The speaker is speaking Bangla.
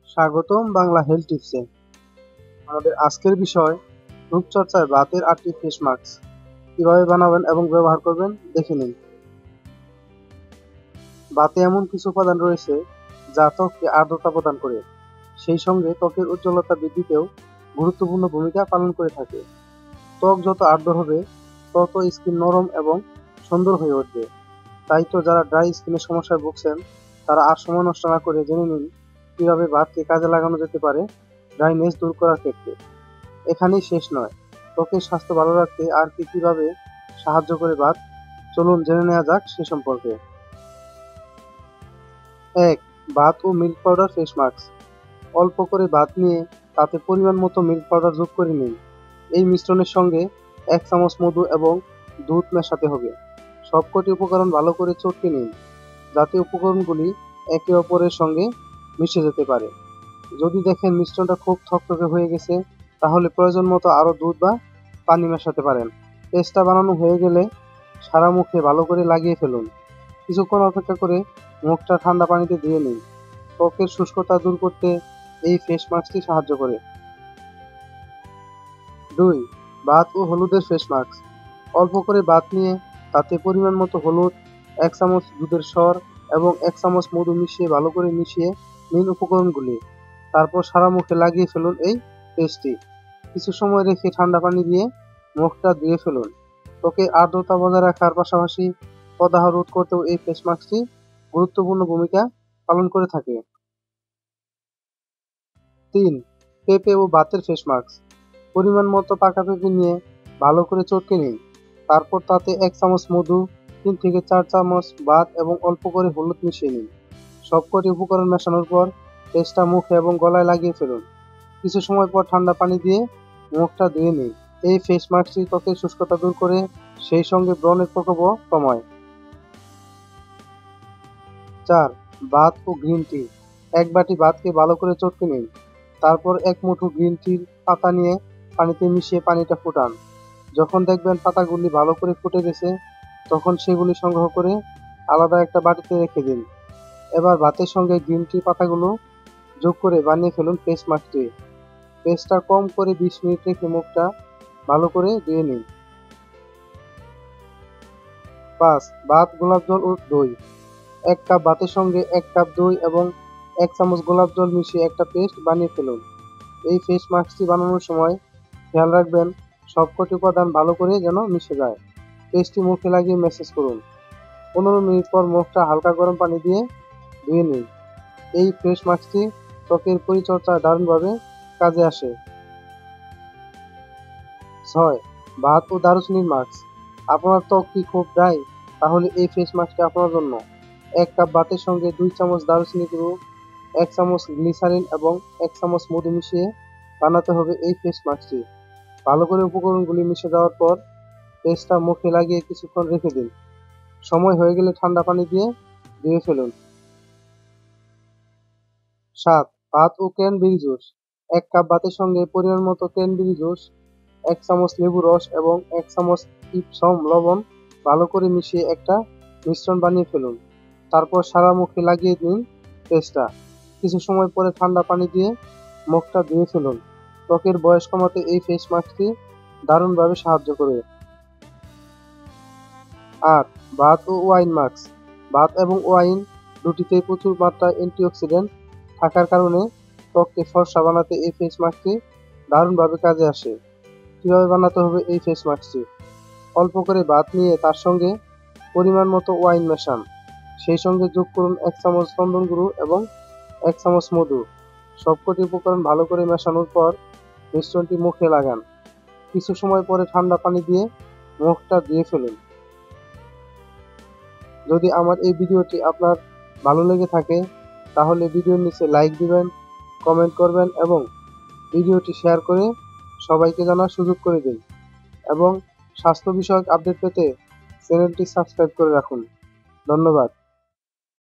স্বাগতম বাংলা হেলথ টিপসে। আমাদের আজকের বিষয় রূপচর্চায় বাতের 8টি ফেস মাস্ক কিভাবে বানাবেন এবং ব্যবহার করবেন দেখে নিন। বাতে এমন কিছু উপাদান রয়েছে যা ত্বককে আর্দ্রতা প্রদান করে, সেই সঙ্গে ত্বকের উজ্জ্বলতা বৃদ্ধিতেও গুরুত্বপূর্ণ ভূমিকা পালন করে থাকে। ত্বক যত আর্দ্র হবে তত স্কিন নরম এবং সুন্দর হয়ে উঠবে। তাই তো যারা ড্রাই স্কিনের সমস্যায় ভুগছেন তারা আর সময় নষ্ট না করে জেনে নিন কিভাবে বাতকে কাজে লাগানো যেতে পারে ড্রাইনেস দূর করার ক্ষেত্রে। এখানেই শেষ নয়, ত্বকের স্বাস্থ্য ভালো রাখতে আর কিভাবে সাহায্য করে বাত, চলুন জেনে নেওয়া যাক সে সম্পর্কে। 1. বাত ও মিল্ক পাউডার ফেস মাস্ক। অল্প করে বাত নিয়ে তাতে পরিমাণ মতো মিল্ক পাউডার যোগ করে নিন। এই মিশ্রণের সঙ্গে 1 চামচ মধু এবং দুধ মেশাতে হবে। সবকটি উপকরণ ভালো করে চটকে নিন যাতে উপকরণগুলি একে অপরের সঙ্গে মিশে যেতে পারে। যদি দেখেন মিশ্রণটা খুব থকথকে হয়ে গেছে তাহলে প্রয়োজন মতো আরও দুধ বা পানি মেশাতে পারেন। পেস্টটা বানানো হয়ে গেলে সারা মুখে ভালো করে লাগিয়ে ফেলুন। কিছুক্ষণ অপেক্ষা করে মুখটা ঠান্ডা পানিতে ধুয়ে নিন। ত্বকের শুষ্কতা দূর করতে এই ফেস মাস্কটি সাহায্য করে। 2. বাত ও হলুদের ফেস মাস্ক। অল্প করে বাত নিয়ে তাতে পরিমাণ মতো হলুদ, 1 চামচ দুধের সর এবং 1 চামচ মধু মিশিয়ে ভালো করে মিশিয়ে নিন উপকরণগুলি। তারপর সারা মুখে লাগিয়ে ফেলুন এই পেস্টটি। কিছু সময় রেখে ঠান্ডা পানি দিয়ে মুখটা ধুয়ে ফেলুন। ত্বকের আর্দ্রতা বজায় রাখার পাশাপাশি প্রদাহ রোধ করতেও এই ফেস মাস্কটি গুরুত্বপূর্ণ ভূমিকা পালন করে থাকে। 3. পেঁপে ও বাতের ফেস মাস্ক। পরিমাণ মতো পাকা পেঁপে নিয়ে ভালো করে চটকে নিন। তারপর তাতে 1 চামচ মধু, 3 থেকে 4 চামচ বাত এবং অল্প করে হলুদ মিশিয়ে নিন। সবকটি উপকরণ মেশানোর পর পেস্টটা মুখে এবং গলায় লাগিয়ে ফেলুন। কিছু সময় পর ঠান্ডা পানি দিয়ে মুখটা ধুয়ে নিন। এই ফেস মাস্কটি ত্বকের শুষ্কতা দূর করে, সেই সঙ্গে ব্রণের প্রকোপও কমায়। 4. বাত ও গ্রিন টি। 1 বাটি বাতকে ভালো করে চটকে নিন। তারপর 1 মুঠো গ্রিন টির পাতা নিয়ে পানিতে মিশিয়ে পানিটা ফুটান। যখন দেখবেন পাতাগুলি ভালো করে ফুটে গেছে তখন সেগুলি সংগ্রহ করে আলাদা একটা বাটিতে রেখে দিন। এবার ভাতের সঙ্গে গ্রিন টি পাতাগুলো যোগ করে বানিয়ে ফেলুন ফেস মাস্কটি। পেস্টটা কম করে 20 মিনিট রেখে মুখটা ভালো করে ধুয়ে নিন। 5. ভাত, গোলাপ জল ও দই। 1 কাপ ভাতের সঙ্গে 1 কাপ দই এবং 1 চামচ গোলাপ জল মিশিয়ে একটা পেস্ট বানিয়ে ফেলুন। এই ফেস মাস্কটি বানানোর সময় খেয়াল রাখবেন সবকটি উপাদান ভালো করে যেন মিশে যায়। পেস্টটি মুখে লাগিয়ে ম্যাসাজ করুন। 15 মিনিট পর মুখটা হালকা গরম পানি দিয়ে ধুয়ে নিন। এই ফেস মাস্কটি ত্বকের পরিচর্যায় দারুণভাবে কাজে আসে। 6. ভাত ও দারুচিনির মাস্ক। আপনার ত্বক কি খুব ড্রাই? তাহলে এই ফেস মাস্কটি আপনার জন্য। 1 কাপ ভাতের সঙ্গে 2 চামচ দারুচিনি গুঁড়ো, 1 চামচ গ্লিসারিন এবং 1 চামচ মধু মিশিয়ে বানাতে হবে এই ফেস মাস্কটি। ভালো করে উপকরণগুলি মিশে যাওয়ার পর পেস্টটা মুখে লাগিয়ে কিছুক্ষণ রেখে দিন। সময় হয়ে গেলে ঠান্ডা পানি দিয়ে ধুয়ে ফেলুন। 7. ভাত ও ক্র্যানবেরি জুস। 1 কাপ ভাতের সঙ্গে পরিমাণ মতো ক্র্যানবেরি জুস, 1 চামচ লেবু রস এবং 1 চামচ ইপসম লবণ ভালো করে মিশিয়ে একটা মিশ্রণ বানিয়ে ফেলুন। তারপর সারা মুখে লাগিয়ে দিন পেস্টটা। কিছু সময় পরে ঠান্ডা পানি দিয়ে মুখটা ধুয়ে ফেলুন। ত্বকের বয়স কমাতে এই ফেস মাস্কটি দারুণভাবে সাহায্য করবে। 8. ভাত ও ওয়াইন মাস্ক। ভাত এবং ওয়াইন দুটিতেই প্রচুর মাত্রায় অ্যান্টিঅক্সিডেন্ট থাকার কারণে ত্বককে ফর্সা বানাতে এই ফেস মাস্কটি দারুণভাবে কাজে আসে। কিভাবে বানাতে হবে এই ফেস মাস্কটি? অল্প করে ভাত নিয়ে তার সঙ্গে পরিমাণ মতো ওয়াইন মেশান। সেই সঙ্গে যোগ করুন 1 চামচ চন্দন গুঁড়ো এবং 1 চামচ মধু। সবকটি উপকরণ ভালো করে মেশানোর পর মিশ্রণটি মুখে লাগান। কিছু সময় পরে ঠান্ডা পানি দিয়ে মুখটা ধুয়ে ফেলুন। যদি আমার এই ভিডিওটি আপনার ভালো লেগে থাকে তাহলে ভিডিওর নিচে লাইক দিবেন, কমেন্ট করবেন এবং ভিডিওটি শেয়ার করে সবাইকে জানার সুযোগ করে দিন এবং স্বাস্থ্য বিষয়ক আপডেট পেতে চ্যানেলটি সাবস্ক্রাইব করে রাখুন। ধন্যবাদ।